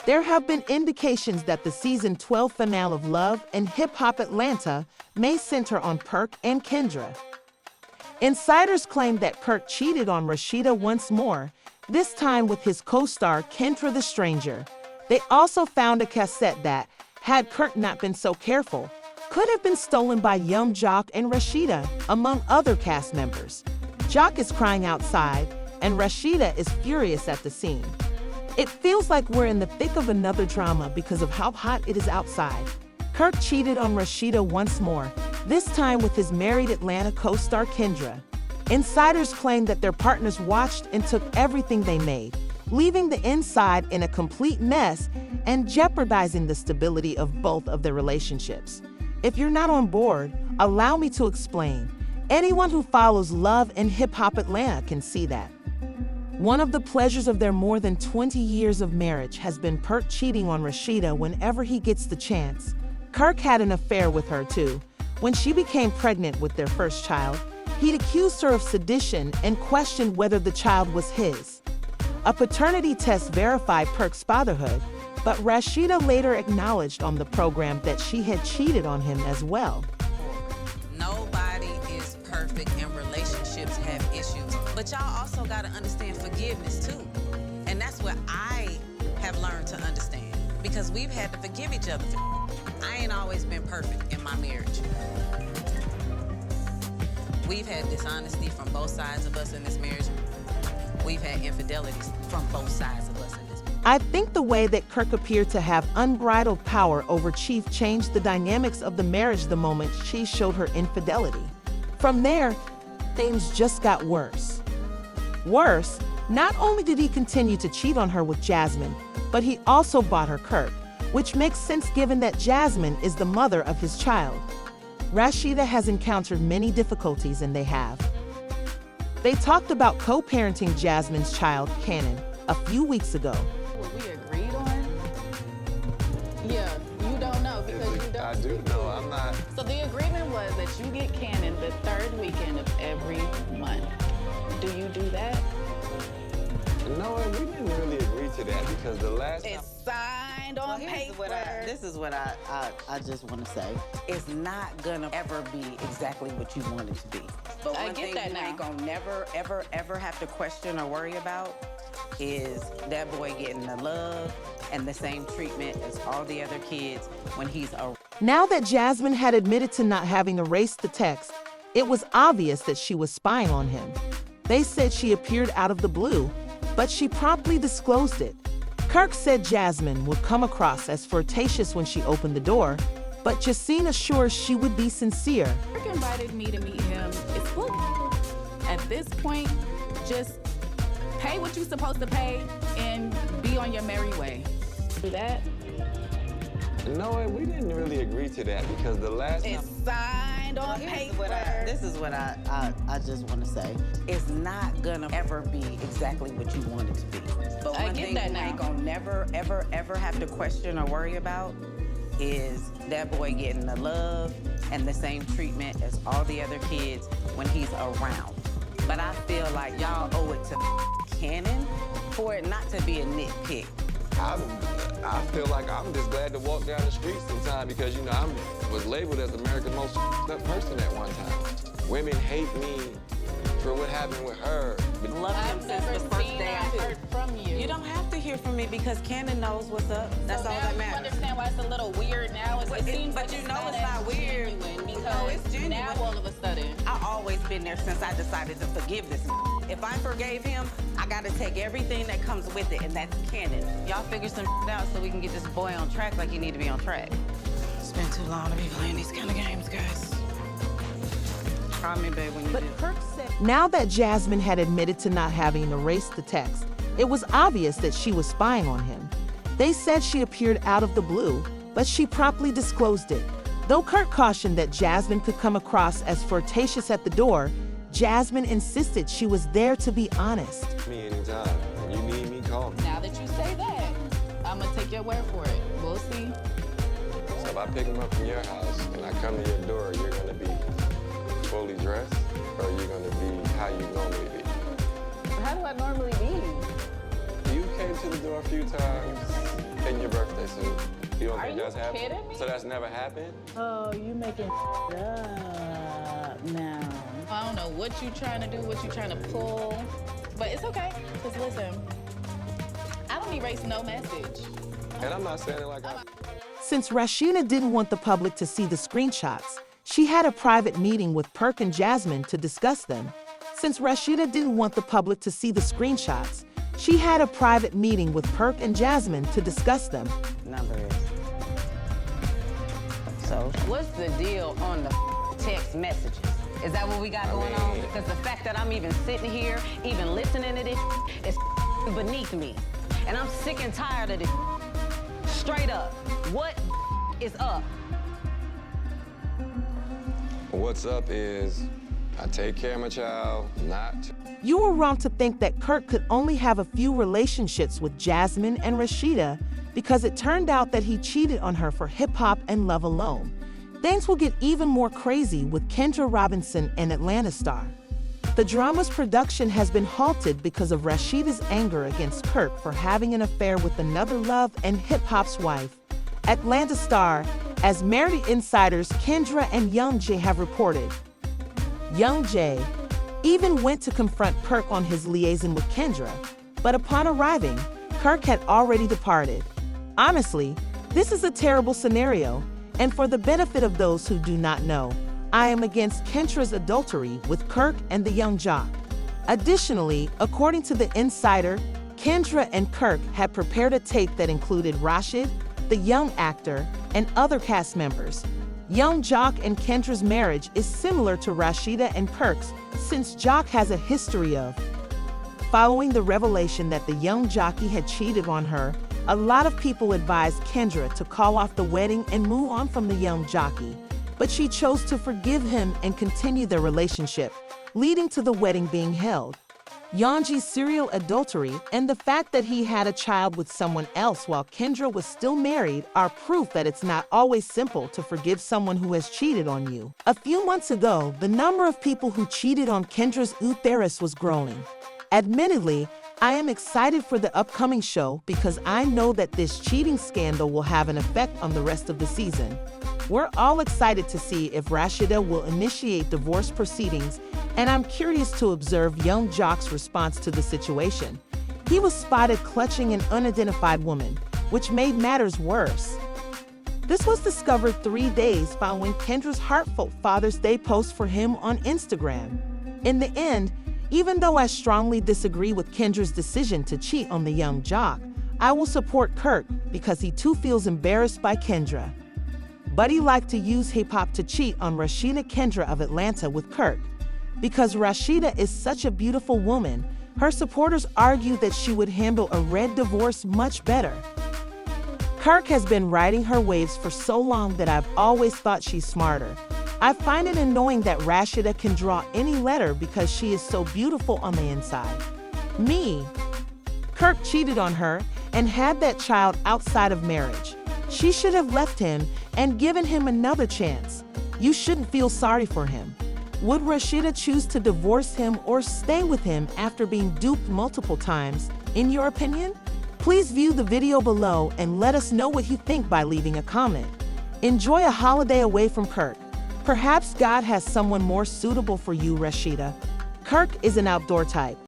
There have been indications that the season 12 finale of Love and Hip Hop Atlanta may center on Kirk and Kendra. Insiders claim that Kirk cheated on Rasheeda once more, this time with his co-star Kendra the Stranger. They also found a cassette that, had Kirk not been so careful, could have been stolen by YungJoc and Rasheeda, among other cast members. Joc is crying outside, and Rasheeda is furious at the scene. It feels like we're in the thick of another drama because of how hot it is outside. Kirk cheated on Rasheeda once more, this time with his married Atlanta co-star Kendra. Insiders claim that their partners watched and took everything they made, leaving the inside in a complete mess and jeopardizing the stability of both of their relationships. If you're not on board, allow me to explain. Anyone who follows Love and Hip Hop Atlanta can see that. One of the pleasures of their more than 20 years of marriage has been Kirk cheating on Rasheeda whenever he gets the chance. Kirk had an affair with her too. When she became pregnant with their first child, he'd accused her of sedition and questioned whether the child was his. A paternity test verified Kirk's fatherhood, but Rasheeda later acknowledged on the program that she had cheated on him as well. Nobody is perfect and relationships have issues, but y'all also gotta understand forgiveness too. And that's what I have learned to understand, because we've had to forgive each other. I ain't always been perfect in my marriage. We've had dishonesty from both sides of us in this marriage. We've had infidelities from both sides of us in this marriage. I think the way that Kirk appeared to have unbridled power over Chief changed the dynamics of the marriage the moment she showed her infidelity. From there, things just got worse. Worse, not only did he continue to cheat on her with Jasmine, but he also bought her Kirk, which makes sense given that Jasmine is the mother of his child. Rasheeda has encountered many difficulties, and they have. They talked about co-parenting Jasmine's child, Cannon, a few weeks ago. What we agreed on? Yeah, you don't know because you don't. I do know, I'm not. So the agreement was that you get Cannon the third weekend of every month. Do you do that? No, we didn't really agree to that because the last time... It's signed on paper. This is what I just want to say. It's not gonna ever be exactly what you want it to be. But I one get thing that you now. ain't gonna never, ever have to question or worry about is that boy getting the love and the same treatment as all the other kids when he's around. Now that Jasmine had admitted to not having erased the text, it was obvious that she was spying on him. They said she appeared out of the blue, but she promptly disclosed it. Kirk said Jasmine would come across as flirtatious when she opened the door, but Justine assures she would be sincere. Kirk invited me to meet him. It's booked. At this point, just pay what you're supposed to pay and be on your merry way. Do that? No, we didn't really agree to that because the last time... It's signed on paper. This is what I just want to say. It's not gonna ever be exactly what you want it to be. But I one get thing that you now. ain't gonna never, ever have to question or worry about is that boy getting the love and the same treatment as all the other kids when he's around. But I feel like y'all owe it to Cannon for it not to be a nitpick. I feel like I'm just glad to walk down the street sometime because, you know, I was labeled as America's most up person at one time. Women hate me for what happened with her. Love him I've since never the first seen day or I heard from you. You don't have to hear from me because Cannon knows what's up. That's So all now that you matters. understand why it's a little weird now. It seems but like you it's know not it's as not weird. genuine because No, it's genuine. now all of a sudden. I've always been there since I decided to forgive this. If I forgave him, I gotta take everything that comes with it, and that's Cannon. Y'all figure some out so we can get this boy on track like you need to be on track. It's been too long to be playing these kind of games, guys. Call me, babe, when you do. But Kirk said, now that Jasmine had admitted to not having erased the text, it was obvious that she was spying on him. They said she appeared out of the blue, but she promptly disclosed it. Though Kirk cautioned that Jasmine could come across as flirtatious at the door, Jasmine insisted she was there to be honest. Me anytime. When you need me, call me. Now that you say that, I'm gonna take your word for it. We'll see. So if I pick him up from your house and I come to your door, you're gonna be fully dressed or you're gonna be how you normally be? How do I normally be? You came to the door a few times in You don't Are think you that's happened? kidding me? So that's never happened? Oh, you making up now. I don't know what you trying to do, what you trying to pull, but it's okay. Because listen, I don't erase no message. And I'm not saying it like I... Since Rasheeda didn't want the public to see the screenshots, she had a private meeting with Kirk and Jasmine to discuss them. Since Rasheeda didn't want the public to see the screenshots, she had a private meeting with Kirk and Jasmine to discuss them. Number is. So, what's the deal on the text messages? Is that what we got going on? Because the fact that I'm even sitting here, even listening to this, is beneath me. And I'm sick and tired of this. Straight up. What is up? What's up is I take care of my child, not... You were wrong to think that Kirk could only have a few relationships with Jasmine and Rasheeda because it turned out that he cheated on her for hip-hop and love alone. Things will get even more crazy with Kendra Robinson and Atlanta star. The drama's production has been halted because of Rasheeda's anger against Kirk for having an affair with another love and hip-hop's wife. Atlanta star, as married insiders Kendra and YungJoc have reported. YungJoc even went to confront Kirk on his liaison with Kendra, but upon arriving, Kirk had already departed. Honestly, this is a terrible scenario, and for the benefit of those who do not know, I am against Kendra's adultery with Kirk and the YungJoc. Additionally, according to the insider, Kendra and Kirk had prepared a tape that included Rasheeda, the young actor, and other cast members. YungJoc and Kendra's marriage is similar to Rasheeda and Kirk's since Joc has a history of. Following the revelation that the young jockey had cheated on her, a lot of people advised Kendra to call off the wedding and move on from the young jockey, but she chose to forgive him and continue their relationship, leading to the wedding being held. YungJoc's serial adultery and the fact that he had a child with someone else while Kendra was still married are proof that it's not always simple to forgive someone who has cheated on you. A few months ago, the number of people who cheated on Kendra's uterus was growing. Admittedly, I am excited for the upcoming show because I know that this cheating scandal will have an effect on the rest of the season. We're all excited to see if Rasheeda will initiate divorce proceedings, and I'm curious to observe YungJoc's response to the situation. He was spotted clutching an unidentified woman, which made matters worse. This was discovered 3 days following Kendra's heartfelt Father's Day post for him on Instagram. In the end, even though I strongly disagree with Kendra's decision to cheat on the YungJoc, I will support Kirk because he too feels embarrassed by Kendra. Buddy liked to use hip-hop to cheat on Rasheeda Kendra of Atlanta with Kirk. Because Rasheeda is such a beautiful woman, her supporters argue that she would handle a red divorce much better. Kirk has been riding her waves for so long that I've always thought she's smarter. I find it annoying that Rasheeda can draw any letter because she is so beautiful on the inside. Kirk cheated on her and had that child outside of marriage. She should have left him and given him another chance. You shouldn't feel sorry for him. Would Rasheeda choose to divorce him or stay with him after being duped multiple times, in your opinion? Please view the video below and let us know what you think by leaving a comment. Enjoy a holiday away from Kirk. Perhaps God has someone more suitable for you, Rasheeda. Kirk is an outdoor type.